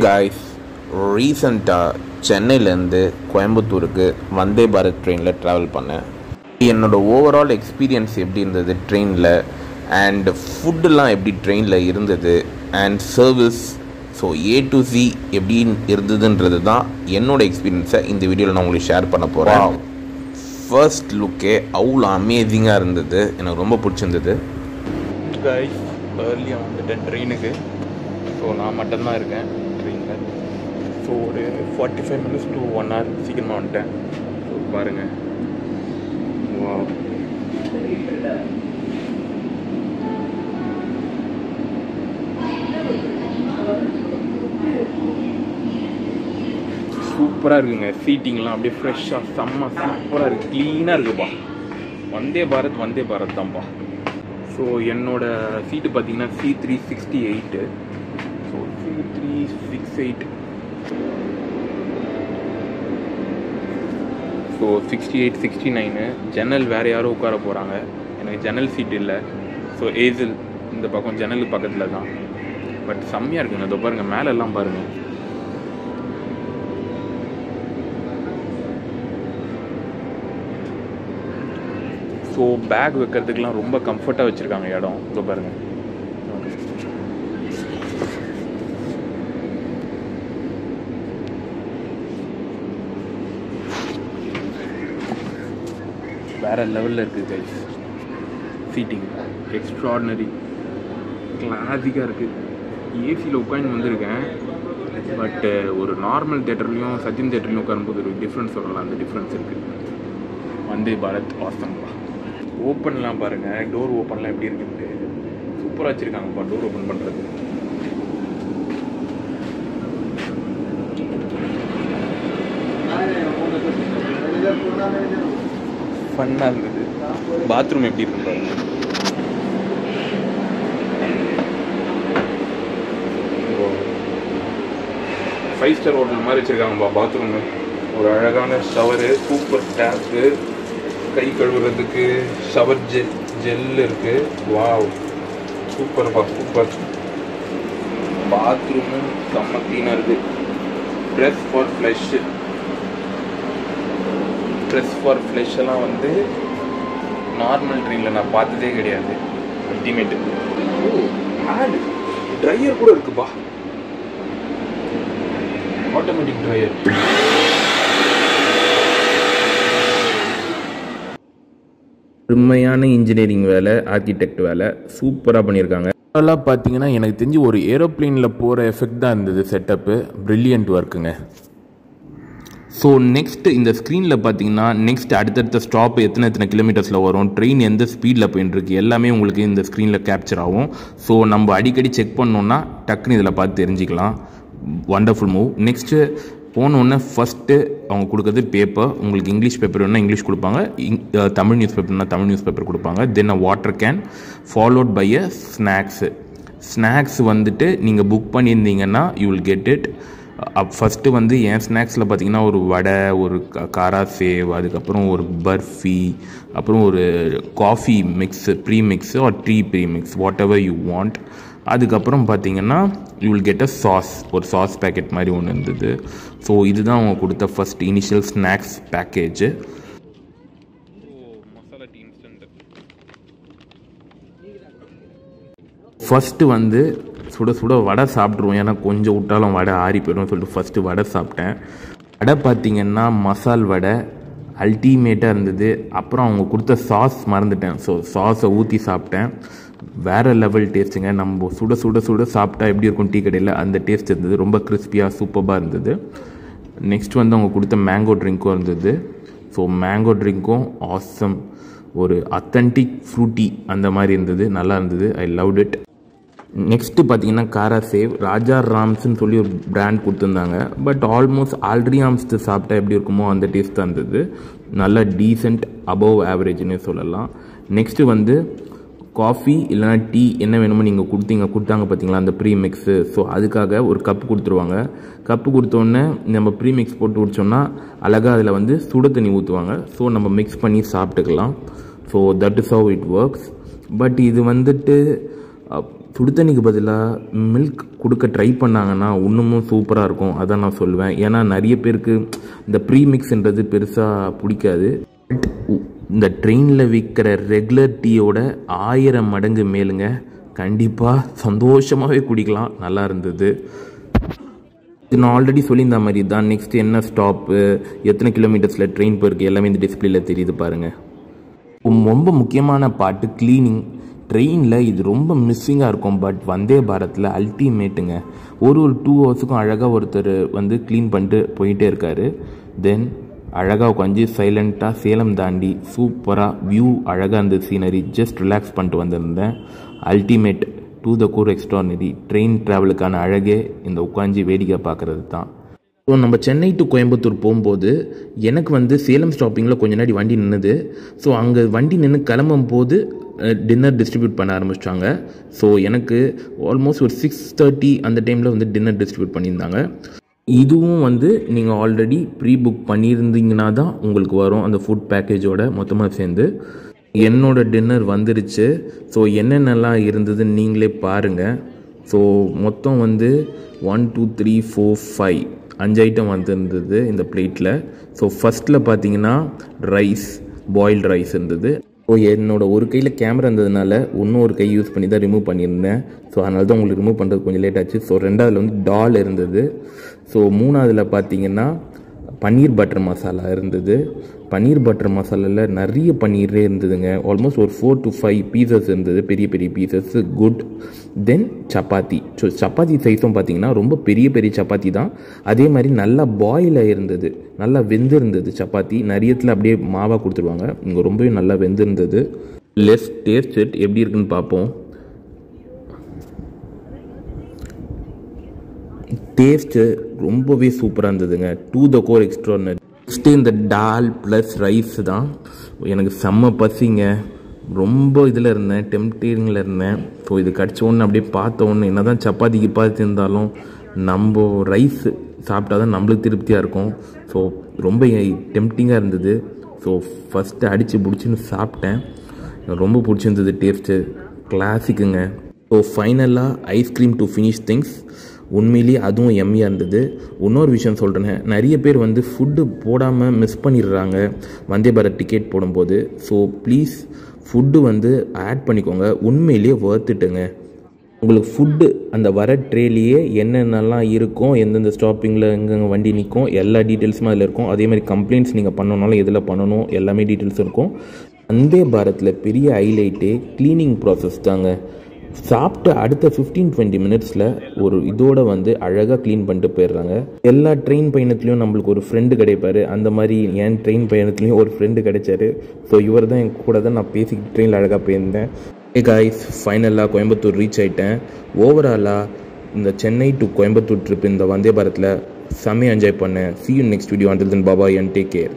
guys, ரீசெண்டாக சென்னையிலேருந்து கோயம்புத்தூருக்கு வந்தே பாரத் ட்ரெயினில் ட்ராவல் பண்ணேன். என்னோடய ஓவரால் எக்ஸ்பீரியன்ஸ் எப்படி இருந்தது ட்ரெயினில், அண்ட் ஃபுட்டுலாம் எப்படி ட்ரெயினில் இருந்தது, and service, so A to Z எப்படி இருந்ததுன்றது தான் என்னோடய எக்ஸ்பீரியன்ஸை இந்த வீடியோவில் நான் உங்களுக்கு ஷேர் பண்ண போகிறேன். ஃபர்ஸ்ட் லுக்கே அவ்வளோ அமேசிங்காக இருந்தது, எனக்கு ரொம்ப பிடிச்சிருந்தது. கைஸ், ஏர்லியாக வந்துட்டேன் ட்ரெயினுக்கு. ஸோ நான் மட்டும்தான் இருக்கேன் ட்ரெயினில். ஸோ ஒரு 45 minutes to 1 hour சீக்கிரமாக வந்துட்டேன். ஸோ பாருங்கள், சூப்பராக இருக்குங்க. சீட்டிங்லாம் அப்படியே ஃப்ரெஷ்ஷாக செம்ம சூப்பராக இருக்குது, க்ளீனாக இருக்குப்பா. வந்தே பாரத் தான்ப்பா. ஸோ என்னோடய சீட்டு பார்த்தீங்கன்னா C368. So C368. ஸோ 68, 69 ஜன்னல் வேறு யாரும் உட்கார போகிறாங்க. எனக்கு ஜன்னல் சீட் இல்லை. ஸோ ஏசில் இந்த பக்கம் ஜன்னல் பக்கத்தில் தான். பட் செம்மையாக இருக்குங்க. இதோ பாருங்கள், மேலெல்லாம் பாருங்கள். ஸோ பேக் வைக்கிறதுக்கெலாம் ரொம்ப கம்ஃபர்ட்டாக வச்சுருக்காங்க இடம். இதோ பாருங்கள், வேறு லெவலில் இருக்குது கைஸ். சீட்டிங் எக்ஸ்ட்ராடினரி, கிளாசிக்காக இருக்குது. ஏசியில் உட்காந்து வந்திருக்கேன். பட் ஒரு நார்மல் தேட்டர்லேயும் சச்சின் தேட்டர்லையும் உட்காரும்போது ஒரு டிஃப்ரென்ஸ் சொல்லலாம். அந்த டிஃப்ரென்ஸ் இருக்குது. வந்தே பாரத் ஆசம்பா. ஓப்பன்லாம் பாருங்கள், டோர் ஓப்பன்லாம் எப்படி இருக்குன்ட்டு சூப்பராக வச்சுருக்காங்கப்பா. டோர் ஓப்பன் பண்ணுறது ஃபன்னாக இருந்தது. பாத்ரூம் எப்படி இருக்கு பாருங்க. 5 star ஹோட்டல் மாதிரி வச்சுருக்காங்கப்பா பாத்ரூமு. ஒரு அழகான ஷவரு, சூப்பர் டேப்பு, கை கழுவுறதுக்கு ஷவர் ஜெல் இருக்குது. வாவ், சூப்பர்ப்பா, சூப்பர். பாத்ரூமு செம்ம க்ளீனாக இருக்குது. ப்ரெஸ் ஃபார் ஃப்ளஷ் எல்லாம் வந்து நார்மல் ட்ரெயினில் நான் பார்த்ததே கிடையாது. அல்டிமேட்டு. ஹேண்ட் ட்ரையர் கூட இருக்குப்பா, ஆட்டோமேட்டிக் ட்ரையர். உண்மையான இன்ஜினியரிங் வேலை, ஆர்கிடெக்ட் வேலை சூப்பராக பண்ணியிருக்காங்க. அதெல்லாம் பார்த்தீங்கன்னா எனக்கு தெரிஞ்சு ஒரு ஏரோப்ளேனில் போகிற எஃபெக்ட் தான் இருந்தது. செட்டப்பு பிரில்லியன்ட் ஒர்க்குங்க. ஸோ நெக்ஸ்ட் இந்த ஸ்க்ரீனில் பார்த்தீங்கன்னா நெக்ஸ்ட் அடுத்தடுத்த ஸ்டாப் எத்தனை கிலோமீட்டர்ஸில் வரும், ட்ரெயின் எந்த ஸ்பீடில் போயிட்டுருக்கு எல்லாமே உங்களுக்கு இந்த ஸ்க்ரீனில் கேப்சர் ஆகும். ஸோ நம்ம அடிக்கடி செக் பண்ணோன்னா டக்குன்னு இதில் பார்த்து தெரிஞ்சுக்கலாம். Wonderful move. நெக்ஸ்ட்டு போனோடனே ஃபஸ்ட்டு அவங்க கொடுக்குறது பேப்பர். உங்களுக்கு இங்கிலீஷ் பேப்பர் வேணுன்னா இங்கிலீஷ் கொடுப்பாங்க, தமிழ் நியூஸ் பேப்பர்னா தமிழ் நியூஸ் பேப்பர் கொடுப்பாங்க. Then a water can followed by a snacks வந்துட்டு நீங்கள் புக் பண்ணியிருந்தீங்கன்னா you will get it. First வந்து என் ஸ்நாக்ஸில் பார்த்தீங்கன்னா ஒரு வடை, ஒரு காரா சேவ், அதுக்கப்புறம் ஒரு பர்ஃபி, அப்புறம் ஒரு coffee mix, premix or tea premix, whatever you want. அதுக்கப்புறம் பார்த்தீங்கன்னா you will get a sauce, ஒரு சாஸ் பேக்கெட் மாதிரி ஒன்று இருந்தது. ஸோ இதுதான் அவங்க கொடுத்த first initial snacks package. First வந்து சுட வடை சாப்பிட்ருவோம், ஏன்னா கொஞ்சம் விட்டாலும் வடை ஆறி போயிடும் சொல்லிட்டு ஃபஸ்ட்டு வடை சாப்பிட்டேன். வடை பார்த்திங்கன்னா மசால் வடை அல்டிமேட்டாக இருந்தது. அப்புறம் அவங்க கொடுத்த சாஸ் மறந்துட்டேன். ஸோ சாஸை ஊற்றி சாப்பிட்டேன். வேறு லெவல் டேஸ்ட்டுங்க. நம்ம சுட சாப்பிட்டா எப்படி இருக்கும் டீ கடையில், அந்த டேஸ்ட் இருந்தது. ரொம்ப கிறிஸ்பியாக சூப்பராக இருந்தது. நெக்ஸ்ட் வந்து அவங்க கொடுத்த மேங்கோ ட்ரிங்க்கும் இருந்தது. ஸோ மேங்கோ ட்ரிங்க்கும் ஆசம், ஒரு அத்தன்டிக் ஃப்ரூட்டி அந்த மாதிரி இருந்தது, நல்லா இருந்தது. ஐ லவ்ட் இட். நெக்ஸ்ட்டு பார்த்தீங்கன்னா காரா சேவ், ராஜா ராம்ஸ்ன்னு சொல்லி ஒரு பிராண்ட் கொடுத்துருந்தாங்க. பட் ஆல்மோஸ்ட் ஆல்ரியாம்ஸ் சாப்பிட்டா எப்படி இருக்குமோ அந்த டேஸ்ட் தான் இருந்தது. நல்ல டீசென்ட், அபவ் ஆவரேஜ்னு சொல்லலாம். நெக்ஸ்ட்டு வந்து காஃபி இல்லைனா டீ என்ன வேணுமோ நீங்கள் கொடுத்தாங்க பார்த்தீங்களா அந்த ப்ரீமிக்ஸு. ஸோ அதுக்காக ஒரு கப்பு கொடுத்துருவாங்க. கப்பு கொடுத்தோடனே நம்ம ப்ரீமிக்ஸ் போட்டு குடித்தோம்னா அழகாக அதில் வந்து சுட தண்ணி ஊற்றுவாங்க. ஸோ நம்ம மிக்ஸ் பண்ணி சாப்பிட்டுக்கலாம். So that is how it works. But இது வந்துட்டு சுடு தண்ணிக்கு பதிலாக மில்க் கொடுக்க ட்ரை பண்ணாங்கன்னா இன்னமும் சூப்பராக இருக்கும், அதான் நான் சொல்லுவேன். ஏன்னா நிறைய பேருக்கு இந்த ப்ரீமிக்ஸ்ன்றது பெருசாக பிடிக்காது. பட் இந்த ட்ரெயினில் விற்கிற ரெகுலர் டீயோட 1000 மடங்கு மேலுங்க. கண்டிப்பாக சந்தோஷமாகவே குடிக்கலாம், நல்லா இருந்தது. நான் ஆல்ரெடி சொல்லியிருந்த மாதிரி தான். நெக்ஸ்ட் என்ன ஸ்டாப்பு, எத்தனை கிலோமீட்டர்ஸில் ட்ரெயின் போயிருக்கு எல்லாமே இந்த டிஸ்பிளேல தெரியுது பாருங்கள். ரொம்ப முக்கியமான பார்ட்டு க்ளீனிங். ட்ரெயினில் இது ரொம்ப மிஸ்ஸிங்காக இருக்கும். பட் வந்தே பாரத்தில் அல்டிமேட்டுங்க. ஒரு 2 ஹவர்ஸுக்கும் அழகாக ஒருத்தர் வந்து க்ளீன் பண்ணிட்டு போயிட்டே இருக்கார். தென் அழகாக உட்காந்து சைலண்ட்டாக சேலம் தாண்டி சூப்பராக வியூ அழகாக இருந்தது, சீனரி. ஜஸ்ட் ரிலாக்ஸ் பண்ணிட்டு வந்திருந்தேன். Ultimate to the core extraordinary. Train ட்ராவலுக்கான அழகே இந்த உட்காந்து வேடிக்கை பார்க்குறது தான். ஸோ நம்ம சென்னை டு கோயம்புத்தூர் போகும்போது எனக்கு வந்து சேலம் ஸ்டாப்பிங்கில் கொஞ்ச நாடி வண்டி நின்றுது. ஸோ அங்கே வண்டி நின்று கிளம்பும் போது டின்னர் டிஸ்ட்ரிபியூட் பண்ண ஆரம்பிச்சிட்டாங்க. ஸோ எனக்கு ஆல்மோஸ்ட் ஒரு 6:30 அந்த டைமில் வந்து டின்னர் டிஸ்ட்ரிபியூட் பண்ணியிருந்தாங்க. இதுவும் வந்து நீங்கள் ஆல்ரெடி ப்ரீ புக் பண்ணியிருந்தீங்கன்னா தான் உங்களுக்கு வரும், அந்த ஃபுட் பேக்கேஜோட மொத்தமாக சேர்ந்து. என்னோடய டின்னர் வந்துருச்சு. ஸோ என்னென்னலாம் இருந்ததுன்னு நீங்களே பாருங்கள். ஸோ மொத்தம் வந்து 1 2 3 4 5 ஐட்டம் வந்துருந்தது இந்த பிளேட்டில். ஸோ ஃபஸ்ட்டில் பார்த்தீங்கன்னா ரைஸ், பாயில்டு ரைஸ் இருந்தது. ஸோ என்னோடய ஒரு கையில் கேமரா இருந்ததுனால இன்னொரு கை யூஸ் பண்ணி தான் ரிமூவ் பண்ணியிருந்தேன். ஸோ அதனால தான் உங்களுக்கு ரிமூவ் பண்ணுறது கொஞ்சம் லேட் ஆச்சு. ஸோ 2ஆவதுல வந்து டால் இருந்தது. ஸோ 3ஆவதுல பார்த்தீங்கன்னா பன்னீர் பட்டர் மசாலா இருந்தது. பன்னீர் பட்டர் மசாலாவில் நிறைய பன்னீரே இருந்ததுங்க. ஆல்மோஸ்ட் ஒரு 4 to 5 பீசஸ் இருந்தது, பெரிய பெரிய பீசஸ். குட். தென் சப்பாத்தி. ஸோ சப்பாத்தி சைஸும் பார்த்தீங்கன்னா ரொம்ப பெரிய பெரிய சப்பாத்தி தான். அதே மாதிரி நல்லா பாயிலாக இருந்தது, நல்லா வெந்திருந்தது சப்பாத்தி. நிறையத்தில் அப்படியே மாவாக கொடுத்துருவாங்க, இங்கே ரொம்பவே நல்லா வெந்திருந்தது. லெஸ் டேஸ்ட் இட் எப்படி இருக்குன்னு பார்ப்போம். டேஸ்ட்டு ரொம்பவே சூப்பராக இருந்ததுங்க. To the core extraordinary. Next இந்த டால் ப்ளஸ் ரைஸ் தான். எனக்கு செம்ம பசிங்க, ரொம்ப இதில் இருந்தேன், டெம்டிங்கில் இருந்தேன். ஸோ இது கிடச்ச ஒன்று அப்படியே பார்த்த ஒன்று, என்ன தான் சப்பாத்திக்கு பார்த்து இருந்தாலும் நம்ம ரைஸ் சாப்பிட்டா தான் நம்மளுக்கு திருப்தியாக இருக்கும். ஸோ ரொம்ப டெம்டிங்காக இருந்தது. ஸோ ஃபஸ்ட்டு அடித்து பிடிச்சின்னு சாப்பிட்டேன். ரொம்ப பிடிச்சிருந்தது, டேஸ்ட்டு கிளாசிக்குங்க. ஸோ ஃபைனலாக ஐஸ்கிரீம் டு ஃபினிஷ் திங்ஸ். உண்மையிலேயே அதுவும் எம்மியாக இருந்தது. இன்னொரு விஷயம் சொல்கிறேன், நிறைய பேர் வந்து ஃபுட்டு போடாமல் மிஸ் பண்ணிடுறாங்க வந்தே பாரத் டிக்கெட் போடும்போது. ஸோ ப்ளீஸ் ஃபுட்டு வந்து ஆட் பண்ணிக்கோங்க, உண்மையிலேயே வர்த்துட்டுங்க. உங்களுக்கு ஃபுட்டு அந்த வர ட்ரேலேயே என்னென்னலாம் இருக்கும், எந்தெந்த ஸ்டாப்பிங்கில் எங்கெங்கே வண்டி நிற்கும், எல்லா டீட்டெயில்ஸுமே அதில் இருக்கும். அதே மாதிரி கம்ப்ளைண்ட்ஸ் நீங்கள் பண்ணணுனாலும் எதில் பண்ணணும் எல்லாமே டீட்டெயில்ஸ் இருக்கும். வந்தே பாரத்தில் பெரிய ஹைலைட்டே க்ளீனிங் ப்ராசஸ் தாங்க. சாப்பிட்டு அடுத்த 15-20 மினிட்ஸில் ஒரு இதோட வந்து அழகாக க்ளீன் பண்ணிட்டு போயிடுறாங்க. எல்லா ட்ரெயின் பயணத்துலேயும் நம்மளுக்கு ஒரு ஃப்ரெண்டு கிடைப்பார். அந்த மாதிரி என் ட்ரெயின் பயணத்துலேயும் ஒரு ஃப்ரெண்டு கிடைச்சாரு. ஸோ இவர் தான் என் கூட தான் நான் பேசிக்கிட்டு ட்ரெயினில் அழகாக போயிருந்தேன். ஹே காய்ஸ், ஃபைனலாக கோயம்புத்தூர் ரீச் ஆகிட்டேன். ஓவராலாக இந்த சென்னை டு கோயம்புத்தூர் ட்ரிப் இந்த வந்தே பாரத்தில் செம்மையாக என்ஜாய் பண்ணேன். See you next video. Until then, bye bye and take care.